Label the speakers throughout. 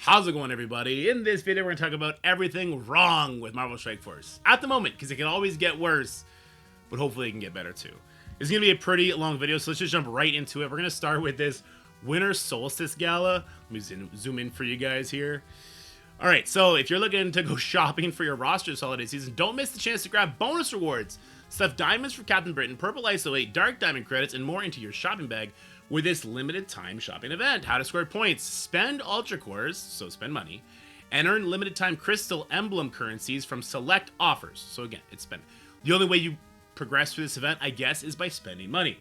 Speaker 1: How's it going, everybody? In this video, we're going to talk about everything wrong with Marvel Strike Force at the moment, because it can always get worse, but hopefully it can get better too. It's going to be a pretty long video, so let's just jump right into it. We're going to start with this Winter Solstice Gala. Let me zoom in for you guys here. Alright, so if you're looking to go shopping for your roster this holiday season, don't miss the chance to grab bonus rewards. Stuff diamonds for Captain Britain, purple isolate, dark diamond credits, and more into your shopping bag with this limited time shopping event. How to score points: spend ultra cores, so spend money, and earn limited time crystal emblem currencies from select offers. So again, it's spend. The only way you progress through this event, I guess, is by spending money.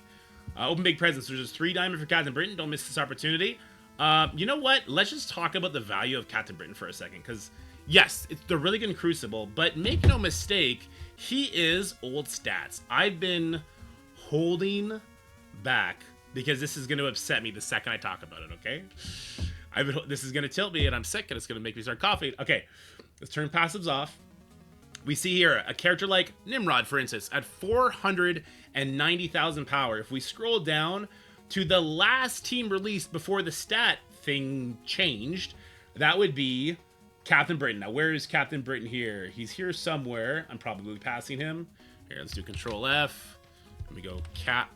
Speaker 1: Open big presents. There's just 3 diamond for Captain Britain. Don't miss this opportunity. You know what? Let's just talk about the value of Captain Britain for a second, because yes, they're really good in Crucible, but make no mistake, he is old stats. I've been holding back because this is going to upset me the second I talk about it, okay? This is going to tilt me, and I'm sick, and it's going to make me start coughing. Okay, let's turn passives off. We see here a character like Nimrod, for instance, at 490,000 power. If we scroll down to the last team released before the stat thing changed, that would be Captain Britain. Now, where is Captain Britain here? He's here somewhere. I'm probably passing him. Here, let's do Control F. Let me go Captain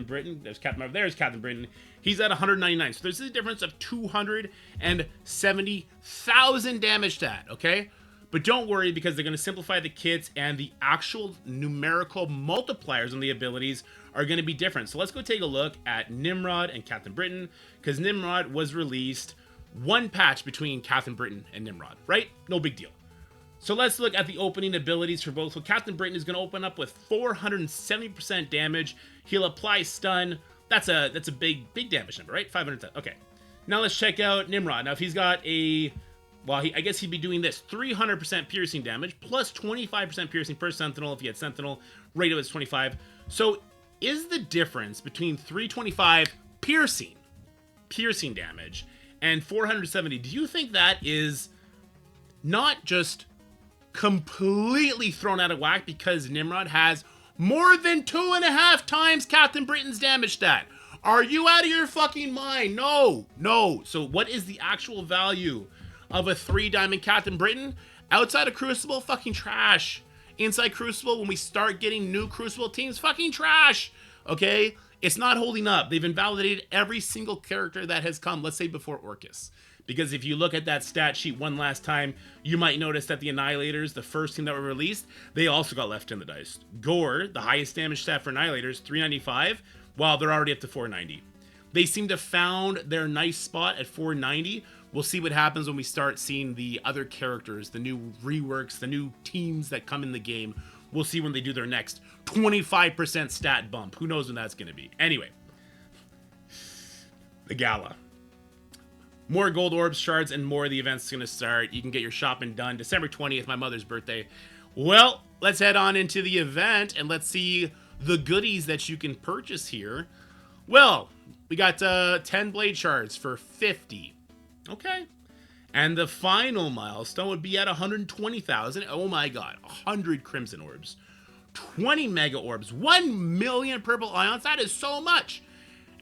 Speaker 1: Britain. There's Captain Britain. He's at 199. So there's a difference of 270,000 damage stat, okay? But don't worry, because they're going to simplify the kits, and the actual numerical multipliers on the abilities are going to be different. So let's go take a look at Nimrod and Captain Britain, because Nimrod was released one patch between Captain Britain and Nimrod, right? No big deal. So let's look at the opening abilities for both. So Captain Britain is going to open up with 470% damage. He'll apply stun. That's a big damage number, right? 500. Okay. Now let's check out Nimrod. Now if he's got a, well, I guess he'd be doing this: 300% piercing damage plus 25% piercing per Sentinel. If he had Sentinel, rate of is 25. So is the difference between 325 piercing damage and 470, do you think that is not just completely thrown out of whack because Nimrod has more than 2.5 times Captain Britain's damage stat? Are you out of your fucking mind? No. So what is the actual value of a 3 diamond Captain Britain? Outside of Crucible, fucking trash. Inside Crucible, when we start getting new Crucible teams, fucking trash. Okay? It's not holding up. They've invalidated every single character that has come, let's say before Orcus. Because if you look at that stat sheet one last time, you might notice that the Annihilators, the first team that were released, they also got left in the dice. Gore, the highest damage stat for Annihilators, 395, while they're already up to 490. They seem to have found their nice spot at 490. We'll see what happens when we start seeing the other characters, the new reworks, the new teams that come in the game. We'll see when they do their next 25% stat bump. Who knows when that's going to be? Anyway, the Gala. More gold orbs, shards, and more of the event's going to start. You can get your shopping done December 20th, my mother's birthday. Well, let's head on into the event, and let's see the goodies that you can purchase here. Well, we got 10 blade shards for 50. Okay. And the final milestone would be at 120,000. Oh my god. 100 crimson orbs. 20 mega orbs. 1 million purple ions. That is so much.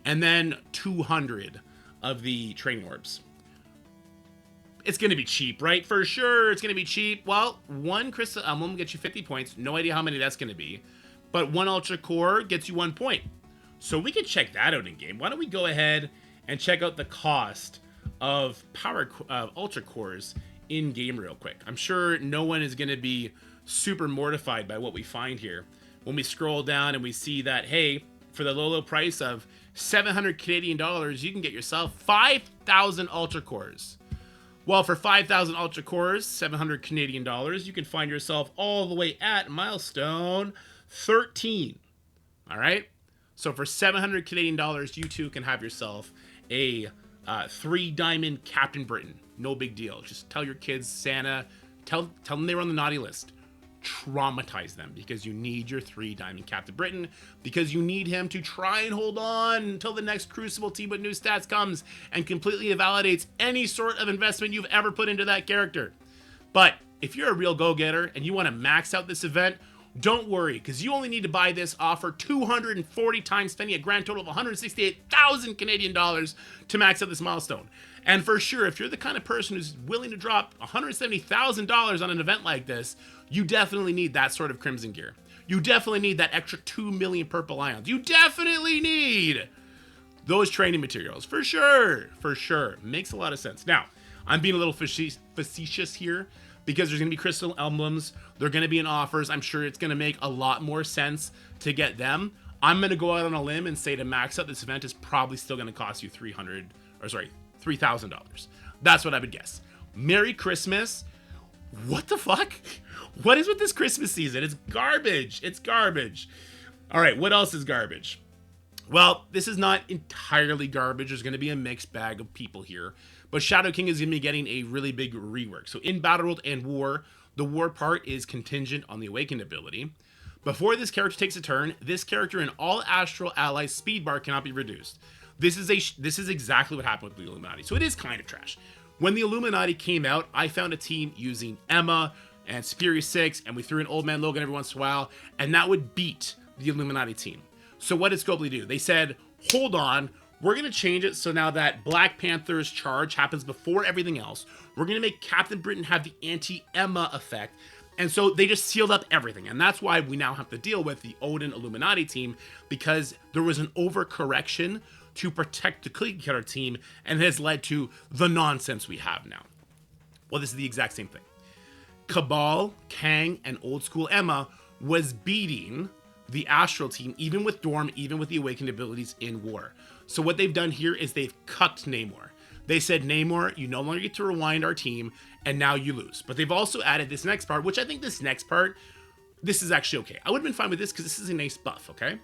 Speaker 1: And then 200 of the training orbs. It's going to be cheap, right? For sure, it's going to be cheap. Well, 1 crystal emblem gets you 50 points. No idea how many that's going to be. But 1 ultra core gets you 1 point. So we can check that out in game. Why don't we go ahead and check out the cost of ultra cores in game real quick. I'm sure no one is going to be super mortified by what we find here when we scroll down and we see that, hey, for the low price of 700 Canadian dollars, you can get yourself 5,000 ultra cores. Well, for 5,000 ultra cores, 700 Canadian dollars, you can find yourself all the way at milestone 13. All right. So for 700 Canadian dollars, you too can have yourself a 3 diamond Captain Britain. No big deal. Just tell your kids, Santa, tell them they were on the naughty list. Traumatize them, because you need your 3 diamond Captain Britain, because you need him to try and hold on until the next Crucible team with new stats comes and completely invalidates any sort of investment you've ever put into that character. But if you're a real go-getter and you want to max out this event, Don't worry, because you only need to buy this offer 240 times, spending a grand total of 168,000 Canadian dollars to max out this milestone. And for sure, if you're the kind of person who's willing to drop $170,000 on an event like this, you definitely need that sort of Crimson gear. You definitely need that extra 2 million purple ions. You definitely need those training materials, for sure, for sure. Makes a lot of sense. Now, I'm being a little facetious here because there's going to be crystal emblems. They're going to be in offers. I'm sure it's going to make a lot more sense to get them. I'm going to go out on a limb and say to max out this event is probably still going to cost you $3,000. That's what I would guess. Merry Christmas. What the fuck? What is with this Christmas season? It's garbage. It's garbage. All right, what else is garbage? Well, this is not entirely garbage. There's going to be a mixed bag of people here. But Shadow King is going to be getting a really big rework. So in Battle World and War, the War part is contingent on the Awakened ability. Before this character takes a turn, this character and all Astral allies' speed bar cannot be reduced. This is exactly what happened with the Illuminati. So it is kind of trash. When the Illuminati came out, I found a team using Emma and Superior 6, and we threw in Old Man Logan every once in a while, and that would beat the Illuminati team. So what did Scopely do? They said, hold on, we're going to change it so now that Black Panther's charge happens before everything else. We're going to make Captain Britain have the anti-Emma effect. And so they just sealed up everything. And that's why we now have to deal with the Odin Illuminati team, because there was an overcorrection to protect the Cookie Cutter team, and it has led to the nonsense we have now. Well, this is the exact same thing. Cabal, Kang, and Old School Emma was beating the Astral team, even with Dorm, even with the Awakened abilities in War. So what they've done here is they've cucked Namor. They said, Namor, you no longer get to rewind our team, and now you lose. But they've also added this next part, which I think this next part, this is actually okay. I would have been fine with this because this is a nice buff, okay?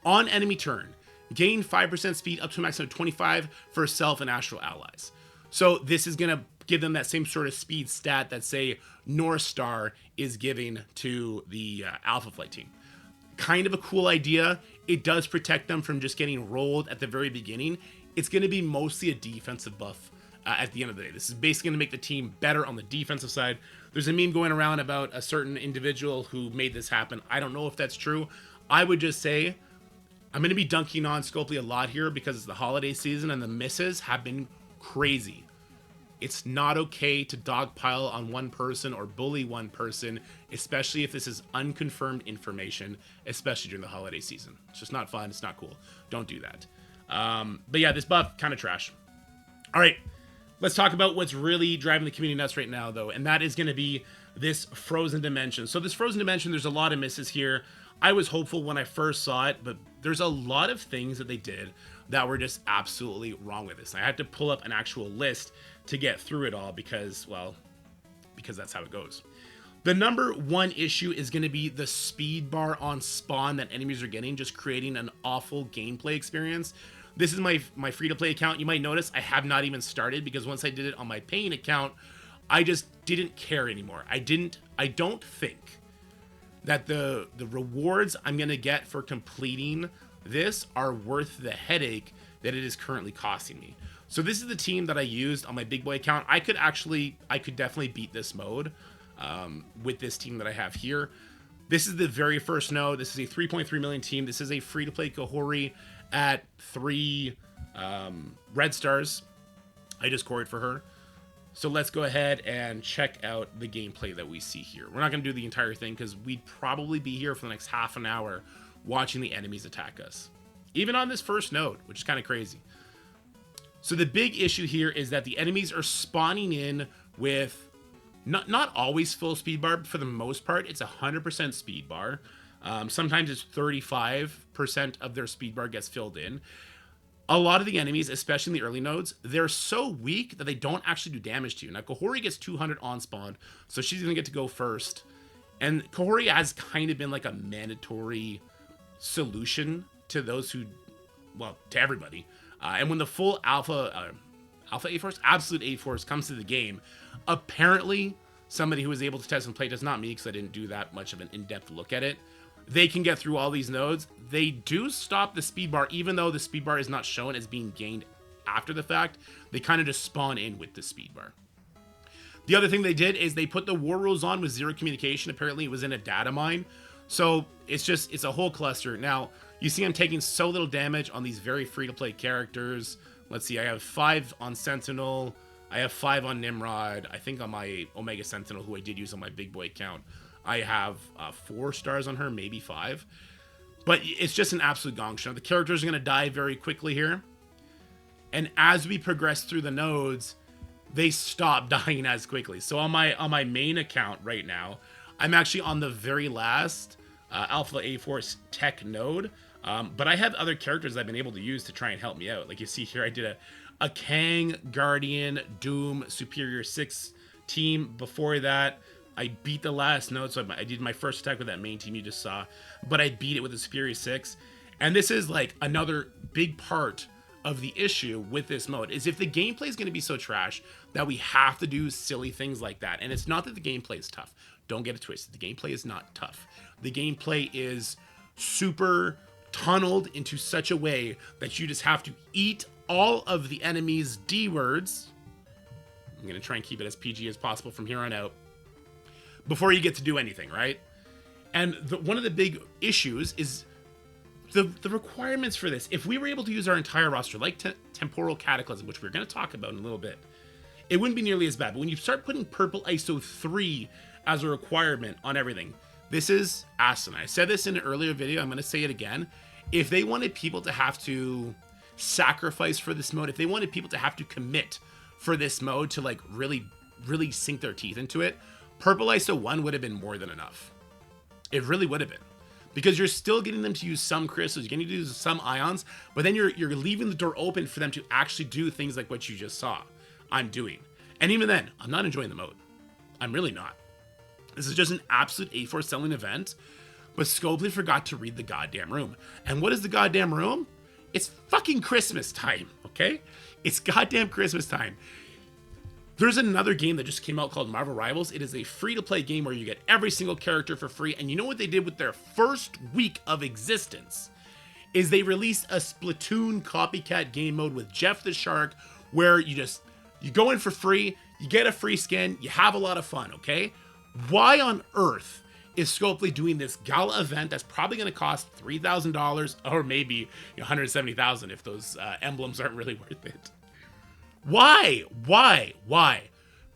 Speaker 1: On enemy turn, gain 5% speed up to a maximum of 25 for self and Astral allies. So this is going to give them that same sort of speed stat that, say, North Star is giving to the Alpha Flight team. Kind of a cool idea. It does protect them from just getting rolled at the very beginning. It's going to be mostly a defensive buff at the end of the day. This is basically going to make the team better on the defensive side. There's a meme going around about a certain individual who made this happen. I don't know if that's true. I would just say I'm going to be dunking on Scopely a lot here because it's the holiday season and the misses have been crazy. It's not okay to dogpile on one person or bully one person, especially if this is unconfirmed information, especially during the holiday season. It's just not fun. It's not cool. Don't do that. But yeah, this buff, kind of trash. All right, let's talk about what's really driving the community nuts right now, though, and that is going to be this Frozen Dimension. So this Frozen Dimension, there's a lot of misses here. I was hopeful when I first saw it, but there's a lot of things that they did that were just absolutely wrong with this. I had to pull up an actual list to get through it all because, well, because that's how it goes. The number one issue is going to be the speed bar on spawn that enemies are getting, just creating an awful gameplay experience. This is my free-to-play account. You might notice I have not even started because once I did it on my paying account, I just didn't care anymore. I don't think that the rewards I'm going to get for completing this are worth the headache that it is currently costing me. So this is the team that I used on my big boy account. I could definitely beat this mode with this team that I have here. This is the very first node. This is a 3.3 million team. This is a free-to-play Kahori at 3 red stars. I just cored for her. So let's go ahead and check out the gameplay that we see here. We're not going to do the entire thing because we'd probably be here for the next half an hour watching the enemies attack us. Even on this first node, which is kind of crazy. So the big issue here is that the enemies are spawning in with not always full speed bar, but for the most part, it's 100% speed bar. Sometimes it's 35% of their speed bar gets filled in. A lot of the enemies, especially in the early nodes, they're so weak that they don't actually do damage to you. Now, Kahori gets 200 on spawn, so she's going to get to go first. And Kahori has kind of been like a mandatory solution to those who, well, to everybody. And when the full Alpha A-Force, Absolute A-Force comes to the game, apparently somebody who was able to test and play, does not me because I didn't do that much of an in-depth look at it, they can get through all these nodes. They do stop the speed bar, even though the speed bar is not shown as being gained after the fact. They kind of just spawn in with the speed bar. The other thing they did is they put the war rules on with zero communication. Apparently it was in a data mine. So it's a whole cluster. Now, you see I'm taking so little damage on these very free-to-play characters. Let's see, I have 5 on Sentinel. I have 5 on Nimrod. I think on my Omega Sentinel, who I did use on my big boy account, I have 4 stars on her, maybe 5. But it's just an absolute gong show. The characters are going to die very quickly here. And as we progress through the nodes, they stop dying as quickly. So on my main account right now, I'm actually on the very last Alpha A-Force tech node. But I have other characters I've been able to use to try and help me out. Like you see here, I did a Kang, Guardian, Doom, Superior 6 team. Before that, I beat the last node, so I did my first attack with that main team you just saw, but I beat it with a Superior 6. And this is like another big part of the issue with this mode, is if the gameplay is going to be so trash that we have to do silly things like that. And it's not that the gameplay is tough. Don't get it twisted. The gameplay is not tough. The gameplay is super tunneled into such a way that you just have to eat all of the enemy's D words. I'm going to try and keep it as PG as possible from here on out before you get to do anything, right? And one of the big issues is the requirements for this. If we were able to use our entire roster, like Temporal Cataclysm, which we're going to talk about in a little bit, it wouldn't be nearly as bad. But when you start putting Purple ISO 3 as a requirement on everything, this is asinine. I said this in an earlier video, I'm going to say it again. If they wanted people to have to sacrifice for this mode, if they wanted people to have to commit for this mode to like really sink their teeth into it, Purple ISO 1 would have been more than enough. It really would have been. Because you're still getting them to use some crystals, you're getting to use some ions, but then you're leaving the door open for them to actually do things like what you just saw I'm doing. And even then, I'm not enjoying the mode. I'm really not. This is just an absolute A-Force selling event, but Scopely forgot to read the goddamn room. And what is the goddamn room? It's fucking Christmas time, okay? It's goddamn Christmas time. There's another game that just came out called Marvel Rivals. It is a free-to-play game where you get every single character for free. And you know what they did with their first week of existence? Is they released a Splatoon copycat game mode with Jeff the Shark, where you go in for free, you get a free skin, you have a lot of fun, okay? Why on earth is Scopely doing this gala event that's probably going to cost $3,000 or maybe $170,000 if those emblems aren't really worth it? Why?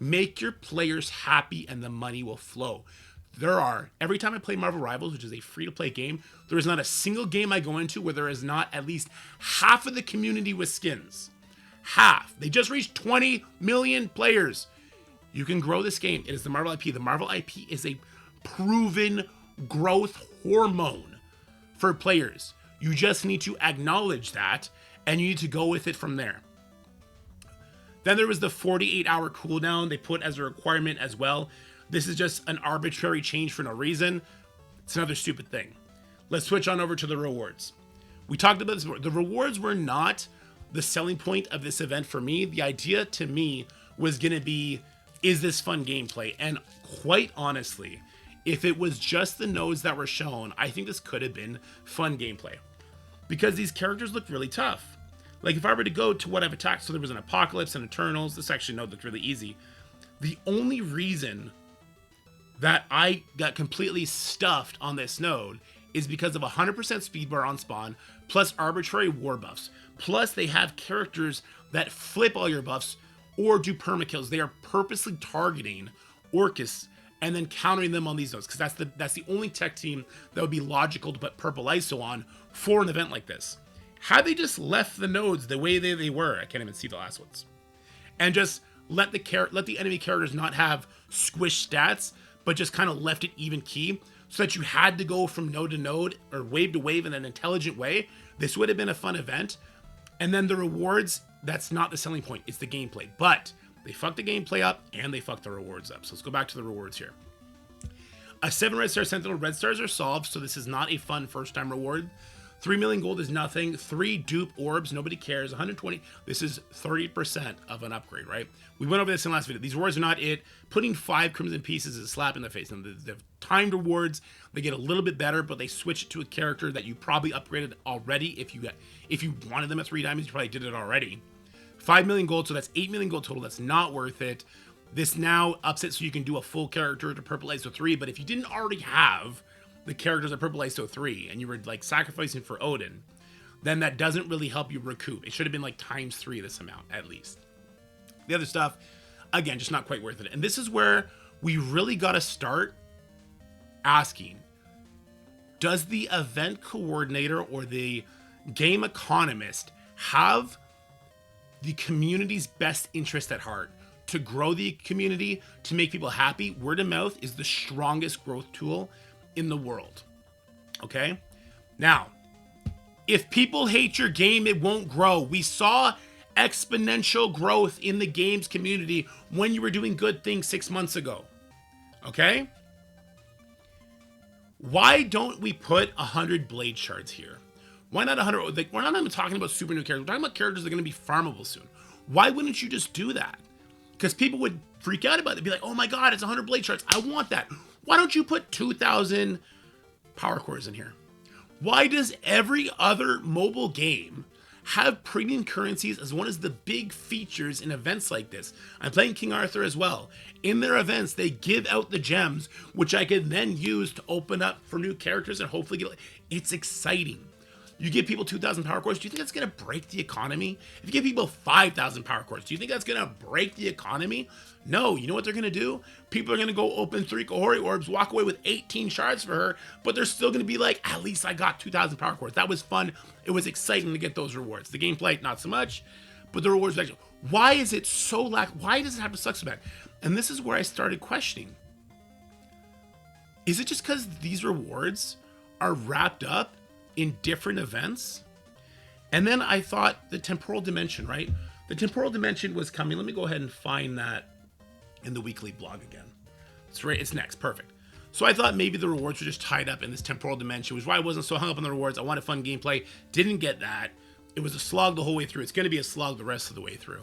Speaker 1: Make your players happy and the money will flow. Every time I play Marvel Rivals, which is a free-to-play game, there is not a single game I go into where there is not at least half of the community with skins. Half. They just reached 20 million players. You can grow this game. It is the Marvel IP. The Marvel IP is a proven growth hormone for players. You just need to acknowledge that, and you need to go with it from there. Then there was the 48-hour cooldown they put as a requirement as well. This is just an arbitrary change for no reason. It's another stupid thing. Let's switch on over to the rewards. We talked about this before. The rewards were not the selling point of this event for me. The idea to me was going to be, is this fun gameplay? And quite honestly, if it was just the nodes that were shown, I think this could have been fun gameplay. Because these characters look really tough. Like if I were to go to what I've attacked, so there was an Apocalypse and Eternals, this actually node looked really easy. The only reason that I got completely stuffed on this node is because of 100% speed bar on spawn, plus arbitrary war buffs. Plus they have characters that flip all your buffs or do permakills. They are purposely targeting Orcus and then countering them on these nodes, because that's the only tech team that would be logical to put Purple ISO on for an event like this. Had they just left the nodes the way they were, I can't even see the last ones, and just let the enemy characters not have squish stats, but just kind of left it even key, so that you had to go from node to node or wave to wave in an intelligent way, this would have been a fun event. And then the rewards, that's not the selling point, it's the gameplay. But they fucked the gameplay up and they fucked the rewards up. So let's go back to the rewards here. A 7 red star Sentinel, red stars are solved, so this is not a fun first time reward. 3 million gold is nothing. 3 dupe orbs, nobody cares. 120, this is 30% of an upgrade, right? We went over this in the last video. These rewards are not it. Putting 5 crimson pieces is a slap in the face. And the timed rewards, they get a little bit better, but they switch it to a character that you probably upgraded already. If you wanted them at 3 diamonds, you probably did it already. 5 million gold, so that's 8 million gold total. That's not worth it. This now ups it so you can do a full character to Purple ISO 3, but if you didn't already have the characters at Purple ISO 3 and you were like sacrificing for Odin, then that doesn't really help you recoup. It should have been like ×3 this amount at least. The other stuff, again, just not quite worth it. And this is where we really got to start asking, does the event coordinator or the game economist have the community's best interest at heart? To grow the community, to make people happy? Word of mouth is the strongest growth tool in the world. Okay? Now, if people hate your game, it won't grow. We saw exponential growth in the games community when you were doing good things 6 months ago. Okay? Why don't we put 100 blade shards here? Why not 100? Like, we're not even talking about super new characters. We're talking about characters that are going to be farmable soon. Why wouldn't you just do that? Because people would freak out about it. They'd be like, oh my god, it's 100 blade shards. I want that. Why don't you put 2,000 power cores in here? Why does every other mobile game have premium currencies as one of the big features in events like this? I'm playing King Arthur as well. In their events, they give out the gems, which I can then use to open up for new characters and hopefully get... It's exciting. You give people 2,000 power cores, do you think that's going to break the economy? If you give people 5,000 power cores, do you think that's going to break the economy? No. You know what they're going to do? People are going to go open 3 Kohori orbs, walk away with 18 shards for her, but they're still going to be like, at least I got 2,000 power cores. That was fun. It was exciting to get those rewards. The gameplay, not so much, but the rewards, actually. Why is it so why does it have to suck so bad? And this is where I started questioning. Is it just because these rewards are wrapped up in different events? And then I thought the Temporal Dimension, right? The Temporal Dimension was coming. Let me go ahead and find that in the weekly blog again. It's right, it's next, perfect. So I thought maybe the rewards were just tied up in this Temporal Dimension, which is why I wasn't so hung up on the rewards. I wanted fun gameplay, didn't get that. It was a slog the whole way through. It's going to be a slog the rest of the way through.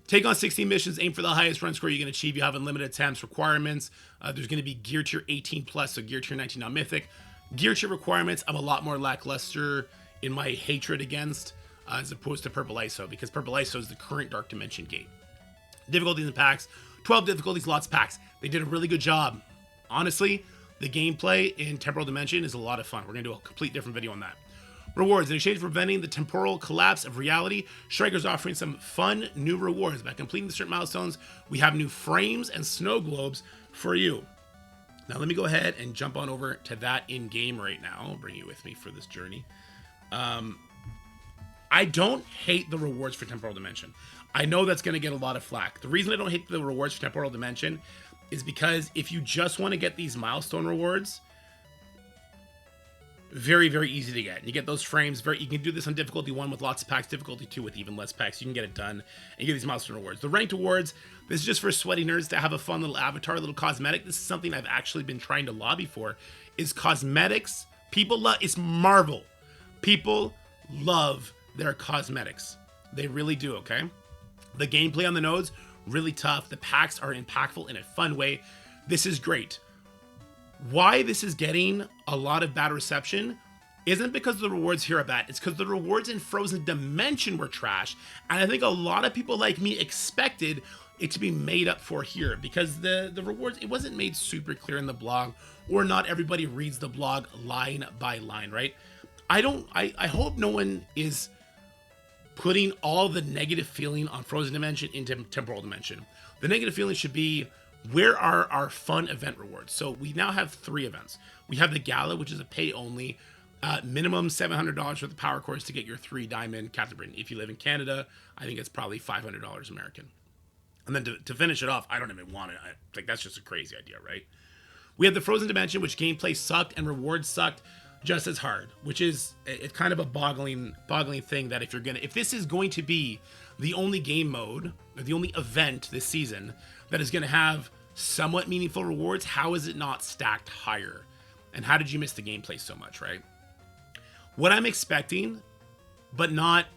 Speaker 1: Take on 16 missions, aim for the highest run score you can achieve. You have unlimited attempts, requirements. There's going to be gear tier 18 plus, so gear tier 19 not mythic. Gear tier requirements, I'm a lot more lackluster in my hatred against as opposed to Purple ISO, because Purple ISO is the current Dark Dimension gate. Difficulties and packs, 12 difficulties, lots of packs. They did a really good job. Honestly, the gameplay in Temporal Dimension is a lot of fun. We're going to do a complete different video on that. Rewards. In exchange for preventing the temporal collapse of reality, Striker's offering some fun new rewards. By completing certain milestones, we have new frames and snow globes for you. Now let me go ahead and jump on over to that in-game right now. I'll bring you with me for this journey. I don't hate the rewards for Temporal Dimension. I know that's going to get a lot of flack. The reason I don't hate the rewards for Temporal Dimension is because if you just want to get these milestone rewards, very, very easy to get. You get those frames. You can do this on difficulty 1 with lots of packs, difficulty 2 with even less packs. You can get it done and you get these milestone rewards. The ranked awards, this is just for sweaty nerds to have a fun little avatar, a little cosmetic. This is something I've actually been trying to lobby for, is cosmetics. People love, it's Marvel. People love their cosmetics. They really do, okay? The gameplay on the nodes, really tough. The packs are impactful in a fun way. This is great. Why this is getting a lot of bad reception isn't because the rewards here are bad. It's because the rewards in Frozen Dimension were trash. And I think a lot of people like me expected it to be made up for here, because the rewards, it wasn't made super clear in the blog, or not everybody reads the blog line by line, right? I hope no one is putting all the negative feeling on Frozen Dimension into Temporal Dimension. The negative feeling should be, where are our fun event rewards? So we now have 3 events. We have the Gala, which is a pay only, minimum $700 worth of power cores to get your 3 diamond Captain Britain. If you live in Canada, I think it's probably $500 American. And then to finish it off, I don't even want it. Like, that's just a crazy idea, right? We have the Frozen Dimension, which gameplay sucked and rewards sucked just as hard, which is it's kind of a boggling thing that if this is going to be the only game mode or the only event this season that is going to have somewhat meaningful rewards, how is it not stacked higher? And how did you miss the gameplay so much, right? What I'm expecting, but not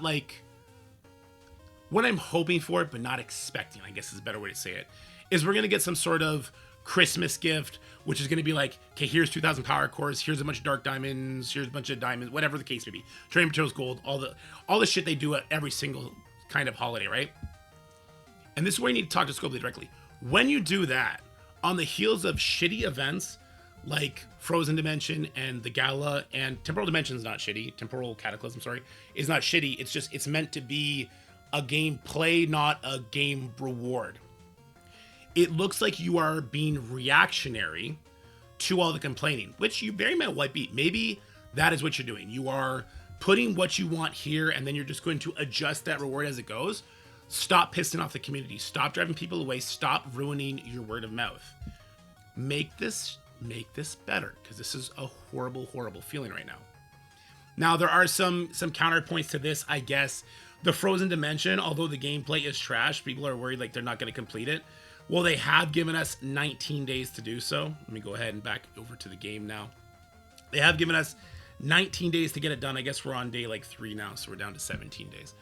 Speaker 1: like what I'm hoping for, but not expecting, I guess is a better way to say it, is we're going to get some sort of Christmas gift, which is going to be like, okay, here's 2,000 power cores, here's a bunch of dark diamonds, here's a bunch of diamonds, whatever the case may be. Trading materials, gold, all the shit they do at every single kind of holiday, right? And this is where you need to talk to Scopely directly. When you do that, on the heels of shitty events like Frozen Dimension and the Gala, and Temporal Dimension is not shitty. Temporal Cataclysm, sorry, is not shitty. It's just, it's meant to be a game play, not a game reward. It looks like you are being reactionary to all the complaining, which you very much might be. Maybe that is what you're doing. You are putting what you want here, and then you're just going to adjust that reward as it goes. Stop pissing off the community. Stop driving people away. Stop ruining your word of mouth. Make this better, because this is a horrible, horrible feeling right now. Now, there are some counterpoints to this, I guess. The Frozen Dimension, although the gameplay is trash, people are worried like they're not going to complete it. Well, they have given us 19 days to do so. Let me go ahead and back over to the game now. They have given us 19 days to get it done. I guess we're on day like 3 now, so we're down to 17 days.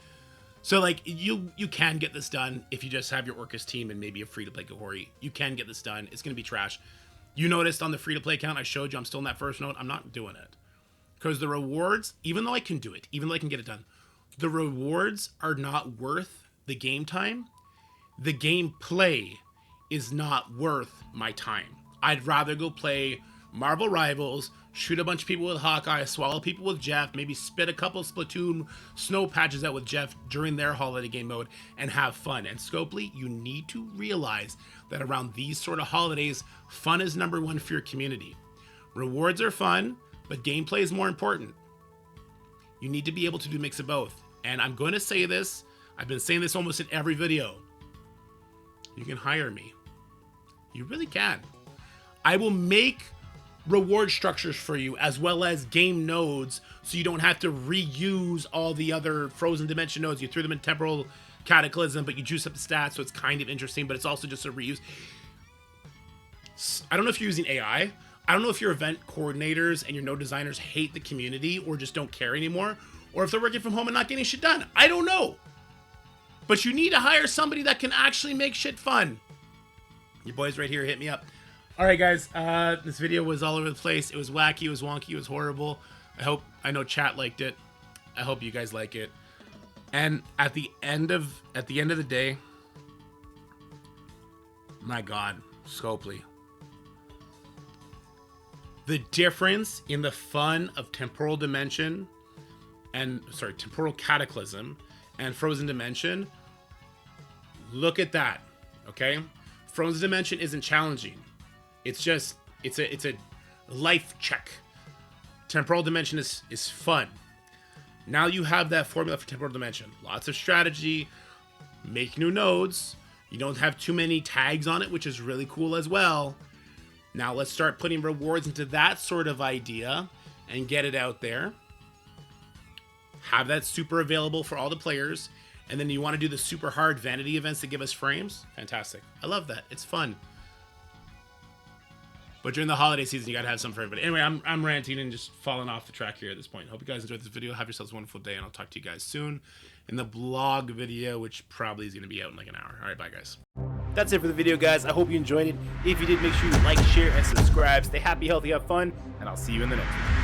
Speaker 1: So like you can get this done if you just have your Orcus team and maybe a free-to-play Kahori. You can get this done. It's going to be trash. You noticed on the free-to-play account I showed you, I'm still in that first note. I'm not doing it. Because the rewards, even though I can do it, even though I can get it done, the rewards are not worth the game time. The gameplay is not worth my time. I'd rather go play Marvel Rivals, shoot a bunch of people with Hawkeye, swallow people with Jeff, maybe spit a couple Splatoon snow patches out with Jeff during their holiday game mode and have fun. And Scopely, you need to realize that around these sort of holidays, fun is number one for your community. Rewards are fun, but gameplay is more important. You need to be able to do a mix of both. And I'm going to say this, I've been saying this almost in every video. You can hire me. You really can. I will make reward structures for you as well as game nodes so you don't have to reuse all the other Frozen Dimension nodes. You threw them in Temporal Cataclysm, but you juice up the stats, so it's kind of interesting, but it's also just a reuse. I don't know if you're using AI. I don't know if your event coordinators and your node designers hate the community or just don't care anymore, or if they're working from home and not getting shit done. I don't know. But you need to hire somebody that can actually make shit fun. Your boys right here, hit me up. All right, guys, this video was all over the place. It was wacky, it was wonky, it was horrible. I know chat liked it. I hope you guys like it. And at the end of the day, my God, Scopely. The difference in the fun of Temporal Dimension Temporal Cataclysm and Frozen Dimension, look at that, okay? Frozen Dimension isn't challenging. It's a life check. Temporal Dimension is fun. Now you have that formula for Temporal Dimension. Lots of strategy, make new nodes. You don't have too many tags on it, which is really cool as well. Now let's start putting rewards into that sort of idea and get it out there. Have that super available for all the players. And then you want to do the super hard vanity events that give us frames. Fantastic. I love that. It's fun. But during the holiday season, you got to have something for everybody. Anyway, I'm ranting and just falling off the track here at this point. Hope you guys enjoyed this video. Have yourselves a wonderful day, and I'll talk to you guys soon in the blog video, which probably is going to be out in like an hour. All right, bye, guys.
Speaker 2: That's it for the video, guys. I hope you enjoyed it. If you did, make sure you like, share, and subscribe. Stay happy, healthy, have fun, and I'll see you in the next one.